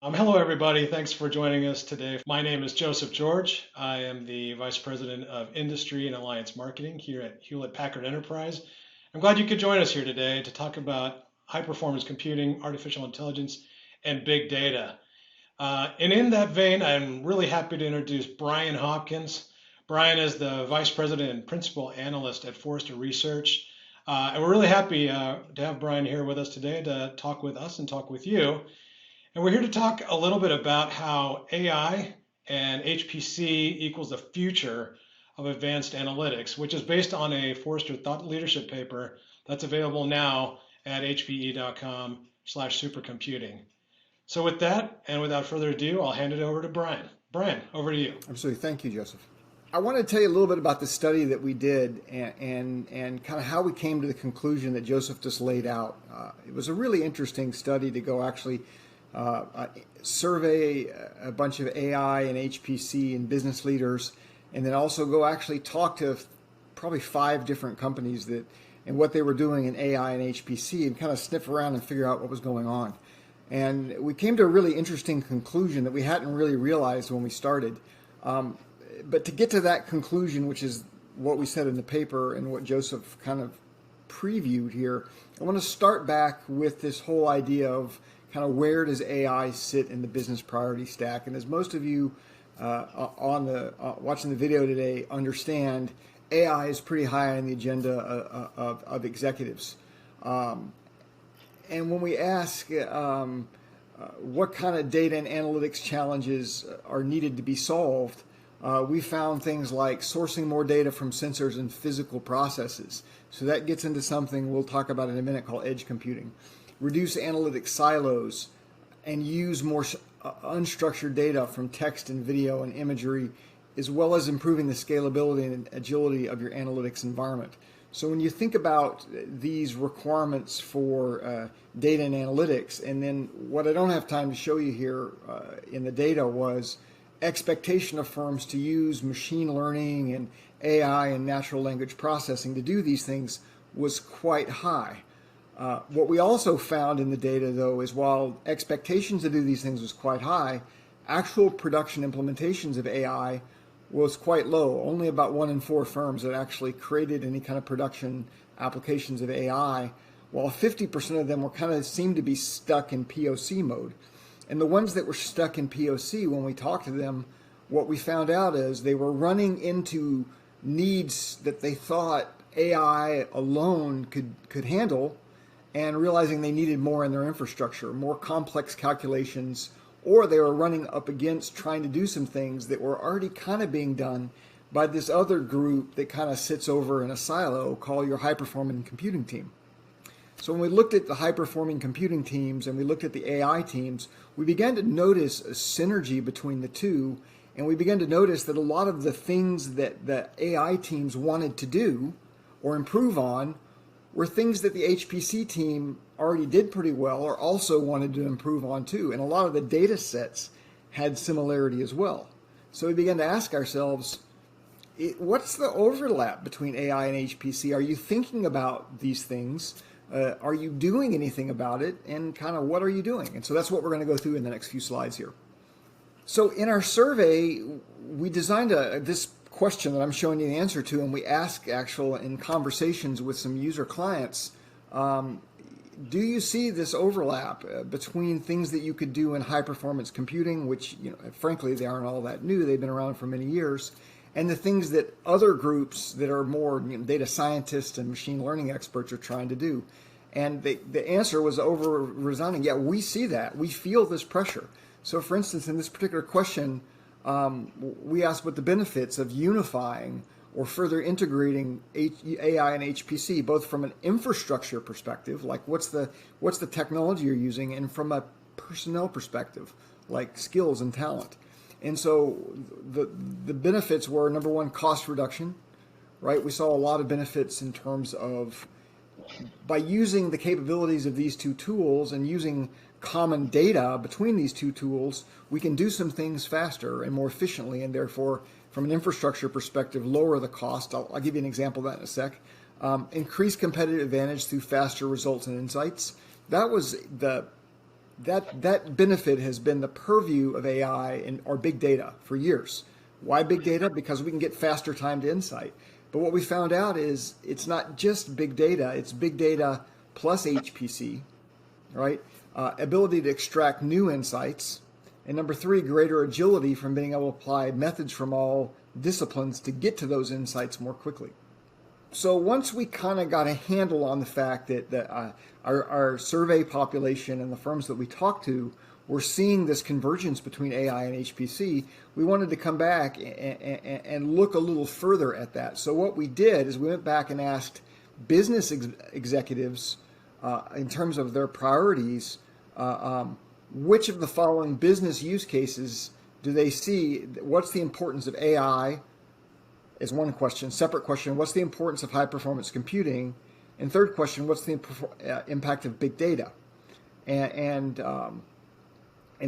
Hello, everybody. Thanks for joining us today. My name is Joseph George. I am the Vice President of Industry and Alliance Marketing here at Hewlett Packard Enterprise. I'm glad you could join us here today to talk about high performance computing, artificial intelligence, and big data. And in that vein, I'm really happy to introduce Brian Hopkins. Brian is the Vice President and Principal Analyst at Forrester Research. And we're really happy to have Brian here with us today to talk with us and talk with you. And we're here to talk a little bit about how AI and HPC equals the future of advanced analytics, which is based on a Forrester thought leadership paper that's available now at hpe.com/supercomputing. So with that, and without further ado, I'll hand it over to Brian. Brian, over to you. Absolutely. Thank you, Joseph. I want to tell you a little bit about the study that we did and kind of how we came to the conclusion that Joseph just laid out. It was a really interesting study to go actually survey a bunch of AI and HPC and business leaders, and then also go actually talk to probably 5 different companies and what they were doing in AI and HPC, and kind of sniff around and figure out what was going on. And we came to a really interesting conclusion that we hadn't really realized when we started. But to get to that conclusion, which is what we said in the paper and what Joseph kind of previewed here, I want to start back with this whole idea of kind of where does AI sit in the business priority stack. And as most of you watching the video today understand, AI is pretty high on the agenda of executives. And when we ask what kind of data and analytics challenges are needed to be solved, we found things like sourcing more data from sensors and physical processes. So that gets into something we'll talk about in a minute called edge computing. Reduce analytic silos and use more unstructured data from text and video and imagery, as well as improving the scalability and agility of your analytics environment. So when you think about these requirements for data and analytics, and then what I don't have time to show you here in the data was expectation of firms to use machine learning and AI and natural language processing to do these things was quite high. What we also found in the data, though, is while expectations to do these things was quite high, actual production implementations of AI was quite low. Only about 1 in 4 firms that actually created any kind of production applications of AI, while 50% of them were kind of seemed to be stuck in POC mode. And the ones that were stuck in POC, when we talked to them, what we found out is they were running into needs that they thought AI alone could handle, and realizing they needed more in their infrastructure, more complex calculations, or they were running up against trying to do some things that were already kind of being done by this other group that kind of sits over in a silo called your high-performing computing team. So when we looked at the high-performing computing teams and we looked at the AI teams, we began to notice a synergy between the two, and we began to notice that a lot of the things that the AI teams wanted to do or improve on were things that the HPC team already did pretty well or also wanted to improve on too. And a lot of the data sets had similarity as well. So we began to ask ourselves, what's the overlap between AI and HPC? Are you thinking about these things? Are you doing anything about it? And kind of what are you doing? And so that's what we're going to go through in the next few slides here. So in our survey, we designed this question that I'm showing you the answer to, and we ask in conversations with some user clients, do you see this overlap between things that you could do in high performance computing, which frankly they aren't all that new, they've been around for many years, and the things that other groups that are more data scientists and machine learning experts are trying to do? And the answer was over resounding, yeah, we see that, we feel this pressure. So for instance, in this particular question, we asked what the benefits of unifying or further integrating AI and HPC, both from an infrastructure perspective, like what's the technology you're using, and from a personnel perspective, like skills and talent. And so the benefits were, number one, cost reduction, right? We saw a lot of benefits in terms of by using the capabilities of these two tools and using common data between these two tools, we can do some things faster and more efficiently, and therefore, from an infrastructure perspective, lower the cost. I'll give you an example of that in a sec. Increase competitive advantage through faster results and insights. That was the that benefit has been the purview of AI or big data for years. Why big data? Because we can get faster time to insight. But what we found out is it's not just big data, it's big data plus HPC, right? Ability to extract new insights. And number three, greater agility from being able to apply methods from all disciplines to get to those insights more quickly. So once we kind of got a handle on the fact that our survey population and the firms that we talked to were seeing this convergence between AI and HPC, we wanted to come back and look a little further at that. So what we did is we went back and asked business executives in terms of their priorities, which of the following business use cases do they see? What's the importance of AI is one question. Separate question, what's the importance of high performance computing? And third question, what's the impact of big data? And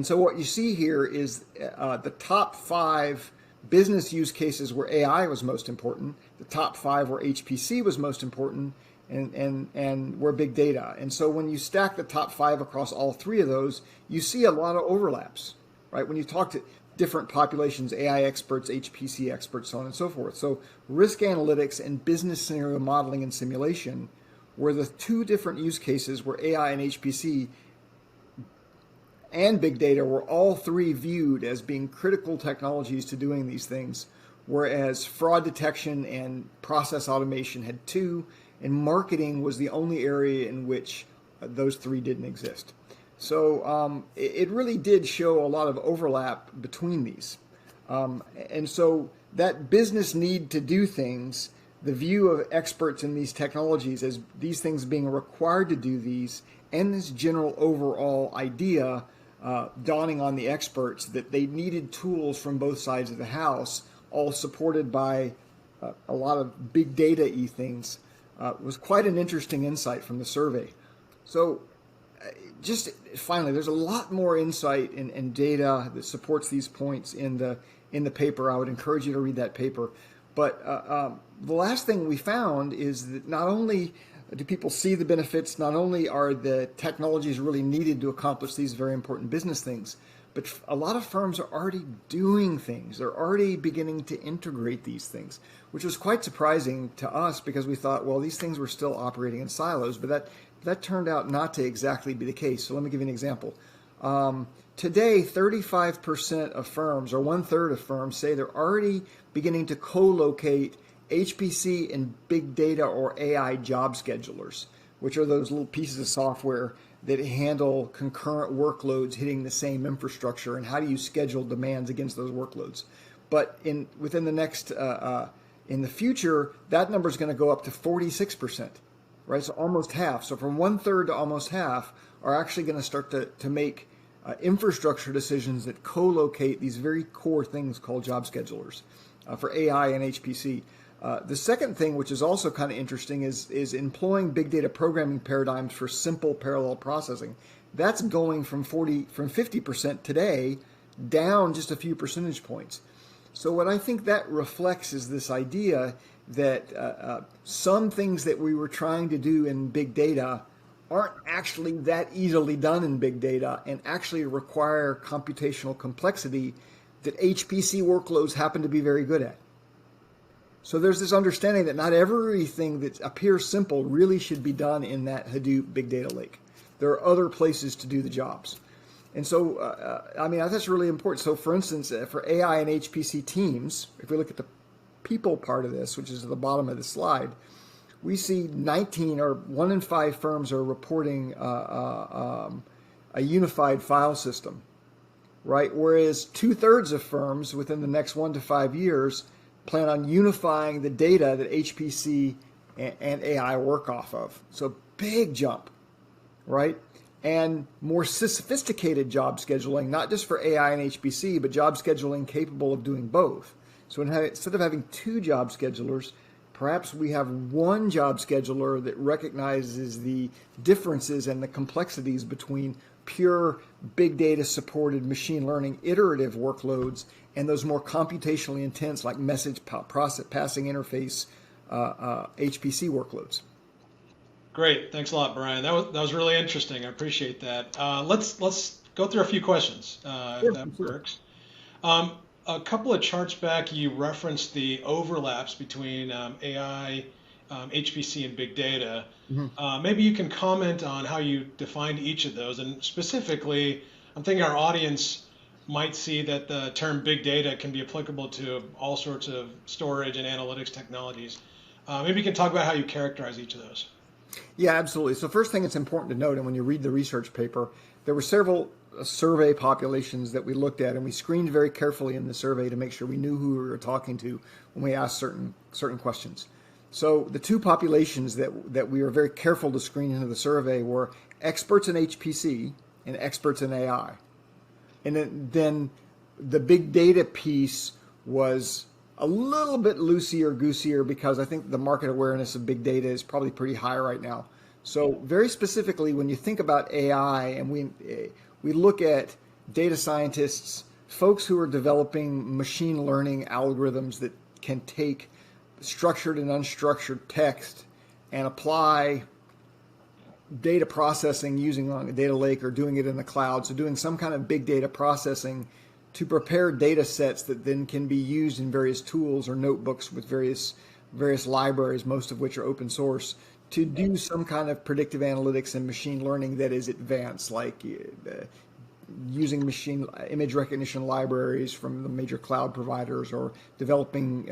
so what you see here is the top 5 business use cases where AI was most important, the top 5 where HPC was most important, and where big data. And so when you stack the top 5 across all 3 of those, you see a lot of overlaps, right? When you talk to different populations, AI experts, HPC experts, so on and so forth. So risk analytics and business scenario modeling and simulation were the 2 different use cases where AI and HPC and big data were all 3 viewed as being critical technologies to doing these things, whereas fraud detection and process automation had 2, and marketing was the only area in which those 3 didn't exist. So it really did show a lot of overlap between these. And so that business need to do things, the view of experts in these technologies as these things being required to do these, and this general overall idea dawning on the experts that they needed tools from both sides of the house, all supported by a lot of big data-y things, was quite an interesting insight from the survey. So just finally, there's a lot more insight and data that supports these points in the paper. I would encourage you to read that paper. But the last thing we found is that not only do people see the benefits, not only are the technologies really needed to accomplish these very important business things, but a lot of firms are already doing things. They're already beginning to integrate these things, which was quite surprising to us because we thought, well, these things were still operating in silos, but that turned out not to exactly be the case. So let me give you an example. Today, 35% of firms, or 1/3 of firms, say they're already beginning to co-locate HPC and big data or AI job schedulers, which are those little pieces of software that handle concurrent workloads hitting the same infrastructure, and how do you schedule demands against those workloads. But within the next, in the future, that number is going to go up to 46%. Right, so almost half. So from 1/3 to almost half are actually going to start to make infrastructure decisions that co-locate these very core things called job schedulers for AI and HPC. The second thing, which is also kind of interesting, is employing big data programming paradigms for simple parallel processing. That's going from 50% today down just a few percentage points. So what I think that reflects is this idea that some things that we were trying to do in big data aren't actually that easily done in big data and actually require computational complexity that HPC workloads happen to be very good at. So there's this understanding that not everything that appears simple really should be done in that Hadoop big data lake. There are other places to do the jobs. And so, I mean, that's really important. So for instance, for AI and HPC teams, if we look at the people part of this, which is at the bottom of the slide, we see 19 or 1 in 5 firms are reporting a unified file system, right? Whereas 2/3 of firms within the next 1 to 5 years plan on unifying the data that HPC and AI work off of. So big jump, right? And more sophisticated job scheduling, not just for AI and HPC, but job scheduling capable of doing both. So instead of having 2 job schedulers, perhaps we have 1 job scheduler that recognizes the differences and the complexities between pure big data supported machine learning iterative workloads and those more computationally intense like message passing interface HPC workloads. Great. Thanks a lot, Brian. That was really interesting. I appreciate that. Let's go through a few questions, if Sure, that sure. works. Um, a couple of charts back, you referenced the overlaps between AI, HPC, and big data. Mhm. Maybe you can comment on how you defined each of those, and specifically, I'm thinking our audience might see that the term big data can be applicable to all sorts of storage and analytics technologies. Maybe you can talk about how you characterize each of those. Yeah, absolutely. So first thing it's important to note, and when you read the research paper, there were several survey populations that we looked at, and we screened very carefully in the survey to make sure we knew who we were talking to when we asked certain questions. So the two populations that we were very careful to screen into the survey were experts in HPC and experts in AI. And then the big data piece was a little bit loosier goosier because I think the market awareness of big data is probably pretty high right now. So very specifically, when you think about AI, and we look at data scientists, folks who are developing machine learning algorithms that can take structured and unstructured text and apply data processing using on a data lake or doing it in the cloud. So doing some kind of big data processing to prepare data sets that then can be used in various tools or notebooks with various libraries, most of which are open source, to do some kind of predictive analytics and machine learning that is advanced, like using machine image recognition libraries from the major cloud providers or developing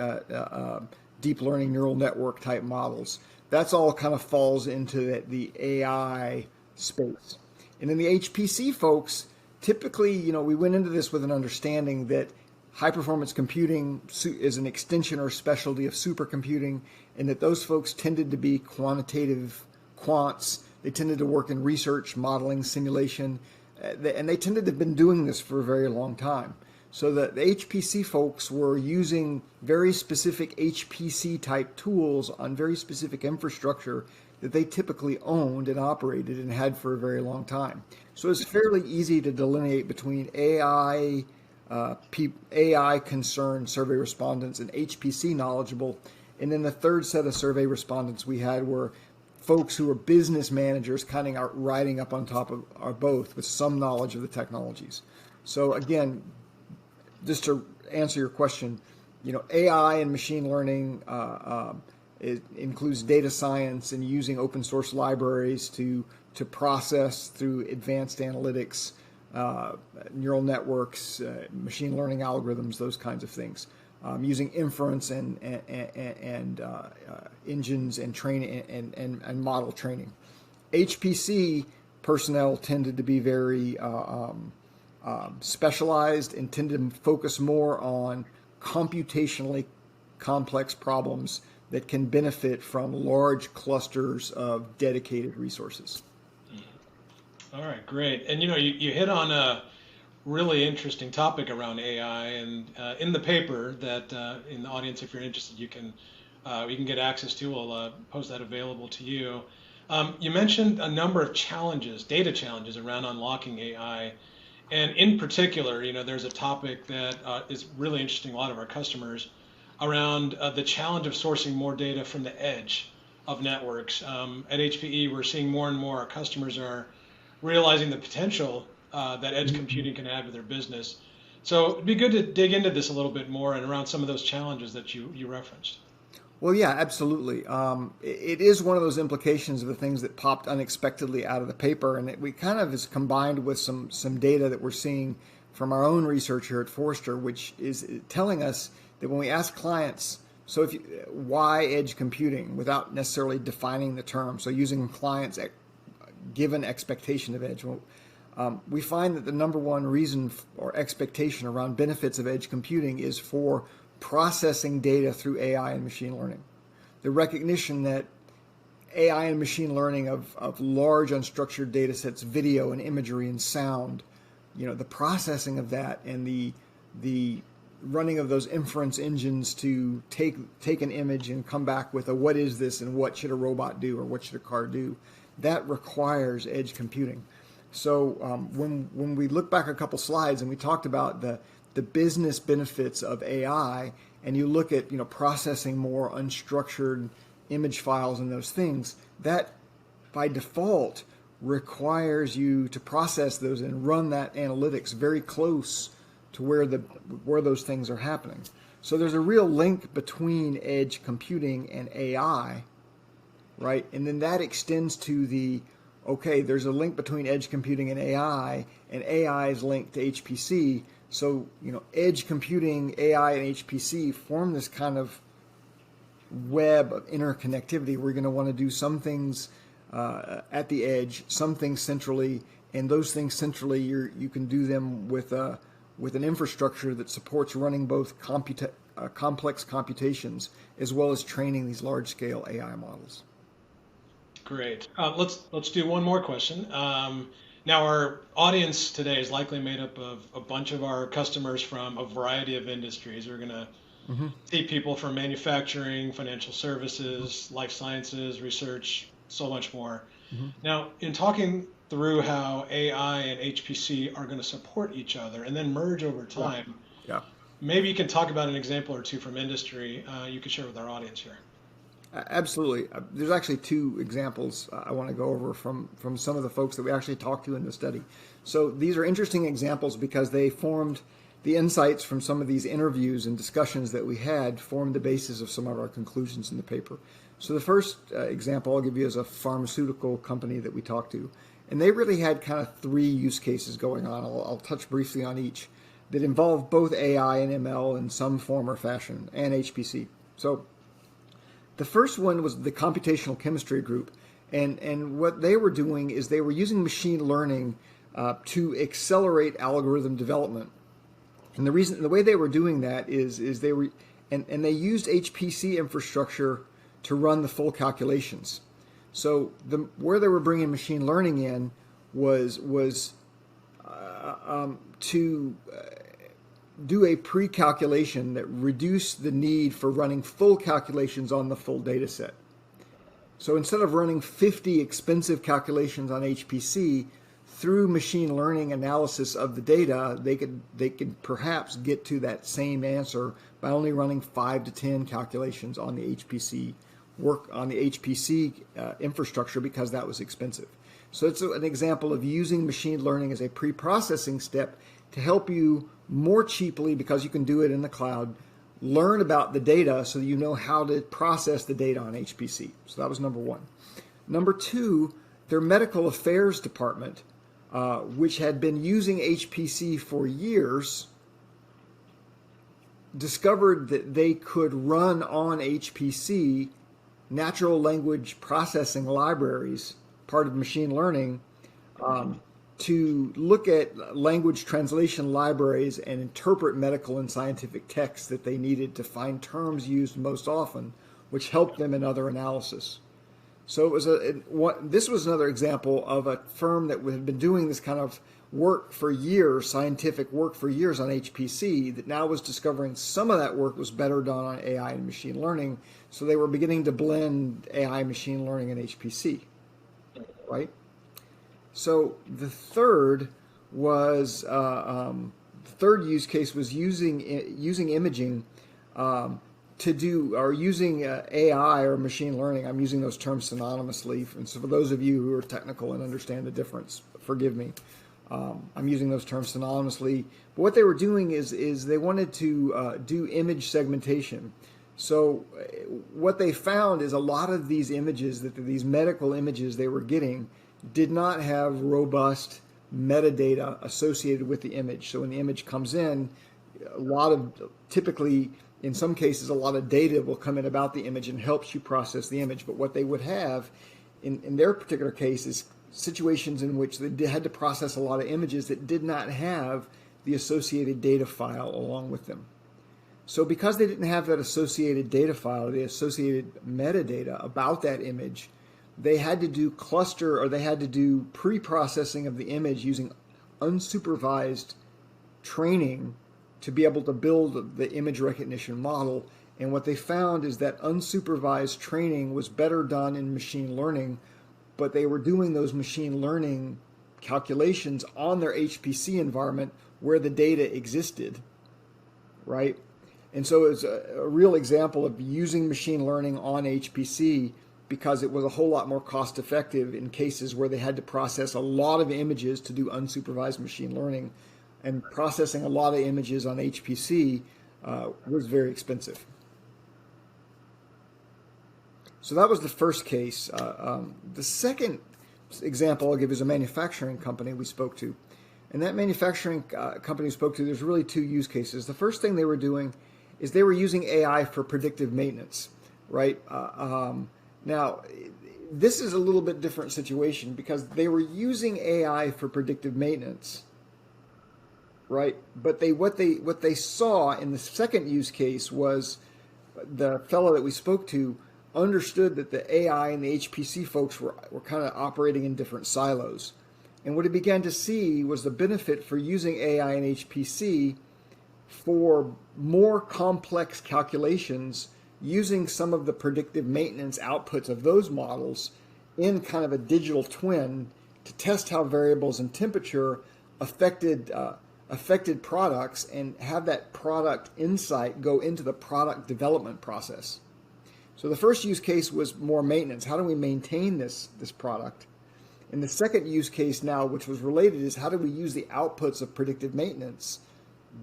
deep learning neural network type models. That's all kind of falls into the AI space. And then the HPC folks, typically, we went into this with an understanding that high performance computing is an extension or specialty of supercomputing, and that those folks tended to be quantitative quants. They tended to work in research, modeling, simulation, and they tended to have been doing this for a very long time. So the HPC folks were using very specific HPC type tools on very specific infrastructure that they typically owned and operated and had for a very long time. So it's fairly easy to delineate between AI concerned survey respondents and HPC knowledgeable. And then the third set of survey respondents we had were folks who are business managers, kind of riding up on top of our both with some knowledge of the technologies. So again, just to answer your question, AI and machine learning it includes data science and using open source libraries to process through advanced analytics, neural networks, machine learning algorithms, those kinds of things, using inference and engines and training and model training. HPC personnel tended to be very specialized and tended to focus more on computationally complex problems that can benefit from large clusters of dedicated resources. All right, great. And you hit on a really interesting topic around AI, and in the paper that in the audience, if you're interested, you can get access to. We'll post that available to you. You mentioned a number of challenges, data challenges around unlocking AI. And in particular, there's a topic that is really interesting to a lot of our customers around the challenge of sourcing more data from the edge of networks. At HPE, we're seeing more and more our customers are realizing the potential that edge computing can add to their business. So it'd be good to dig into this a little bit more and around some of those challenges that you referenced. Well, yeah, absolutely. It is one of those implications of the things that popped unexpectedly out of the paper, and we kind of is combined with some data that we're seeing from our own research here at Forrester, which is telling us that when we ask clients, so why edge computing, without necessarily defining the term, so using clients' given expectation of edge, we find that the number one reason or expectation around benefits of edge computing is for processing data through AI and machine learning. The recognition that AI and machine learning of large unstructured data sets, video and imagery and sound, the processing of that and the running of those inference engines to take an image and come back with a what is this and what should a robot do or what should a car do, that requires edge computing. So when we look back a couple slides and we talked about the business benefits of AI, and you look at processing more unstructured image files and those things, that by default requires you to process those and run that analytics very close to where those things are happening. So there's a real link between edge computing and AI, right? And then that extends to there's a link between edge computing and AI is linked to HPC. So, edge computing, AI, and HPC form this kind of web of interconnectivity. We're going to want to do some things at the edge, some things centrally, and those things centrally you can do them with an infrastructure that supports running both complex computations as well as training these large-scale AI models. Great. Let's do one more question. Now, our audience today is likely made up of a bunch of our customers from a variety of industries. We're going to see people from manufacturing, financial services, life sciences, research, so much more. Now, in talking through how AI and HPC are going to support each other and then merge over time, maybe you can talk about an example or two from industry you could share with our audience here. Absolutely. There's actually two examples I want to go over from some of the folks that we actually talked to in the study. So these are interesting examples because they formed the insights from some of these interviews and discussions that we had formed the basis of some of our conclusions in the paper. So the first example I'll give you is a pharmaceutical company that we talked to. And they really had kind of three use cases going on. I'll touch briefly on each that involve both AI and ML in some form or fashion, and HPC. So the first one was the computational chemistry group. And what they were doing is they were using machine learning to accelerate algorithm development. And the way they were doing that is they were, and they used HPC infrastructure to run the full calculations. So where they were bringing machine learning in was to do a pre-calculation that reduced the need for running full calculations on the full data set. So instead of running 50 expensive calculations on HPC, through machine learning analysis of the data, they could perhaps get to that same answer by only running 5 to 10 calculations on the HPC infrastructure because that was expensive. So it's an example of using machine learning as a pre-processing step to help you more cheaply, because you can do it in the cloud, learn about the data so that you know how to process the data on HPC. So that was number one. Number two, their medical affairs department, which had been using HPC for years, discovered that they could run on HPC natural language processing libraries, part of machine learning, to look at language translation libraries and interpret medical and scientific texts that they needed to find terms used most often, which helped them in other analysis. So this was another example of a firm that had been doing this kind of work for years, scientific work for years on HPC, that now was discovering some of that work was better done on AI and machine learning. So they were beginning to blend AI, machine learning, and HPC, right? So the third was the third use case was using imaging to do, or using AI or machine learning. I'm using those terms synonymously, and so for those of you who are technical and understand the difference, forgive me. I'm using those terms synonymously. But what they were doing is they wanted to do image segmentation. So what they found is a lot of these images, these medical images they were getting, did not have robust metadata associated with the image. So when the image comes in, typically, in some cases, a lot of data will come in about the image and helps you process the image. But what they would have in their particular case is situations in which they had to process a lot of images that did not have the associated data file along with them. So because they didn't have that associated data file, the associated metadata about that image, they had to do pre-processing of the image using unsupervised training to be able to build the image recognition model. And what they found is that unsupervised training was better done in machine learning, but they were doing those machine learning calculations on their HPC environment where the data existed, right? And so it's a real example of using machine learning on HPC because it was a whole lot more cost effective in cases where they had to process a lot of images to do unsupervised machine learning, and processing a lot of images on HPC was very expensive. So that was the first case. The second example I'll give is a manufacturing company we spoke to. And that manufacturing company we spoke to, there's really two use cases. The first thing they were doing is they were using AI for predictive maintenance, right? Now, this is a little bit different situation because they were using AI for predictive maintenance, right? But what they saw in the second use case was the fellow that we spoke to understood that the AI and the HPC folks were kind of operating in different silos. And what he began to see was the benefit for using AI and HPC for more complex calculations using some of the predictive maintenance outputs of those models in kind of a digital twin to test how variables in temperature affected products and have that product insight go into the product development process. So the first use case was more maintenance. How do we maintain this product? And the second use case now, which was related, is how do we use the outputs of predictive maintenance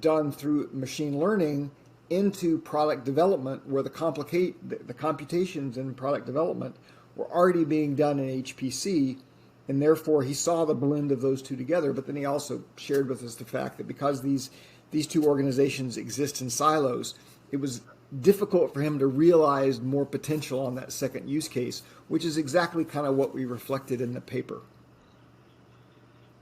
done through machine learning into product development, where the computations in product development were already being done in HPC, and therefore he saw the blend of those two together. But then he also shared with us the fact that because these two organizations exist in silos, it was difficult for him to realize more potential on that second use case, which is exactly kind of what we reflected in the paper.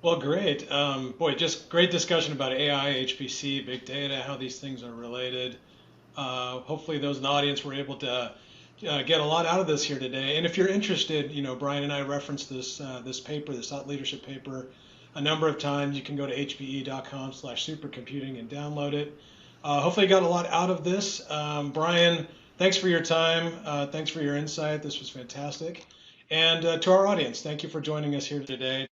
Well, great. Boy, just great discussion about AI, HPC, big data, how these things are related. Hopefully those in the audience were able to get a lot out of this here today. And if you're interested, Brian and I referenced this paper, this thought leadership paper, a number of times. You can go to hpe.com/supercomputing and download it. Hopefully you got a lot out of this. Brian, thanks for your time. Thanks for your insight. This was fantastic. And to our audience, thank you for joining us here today.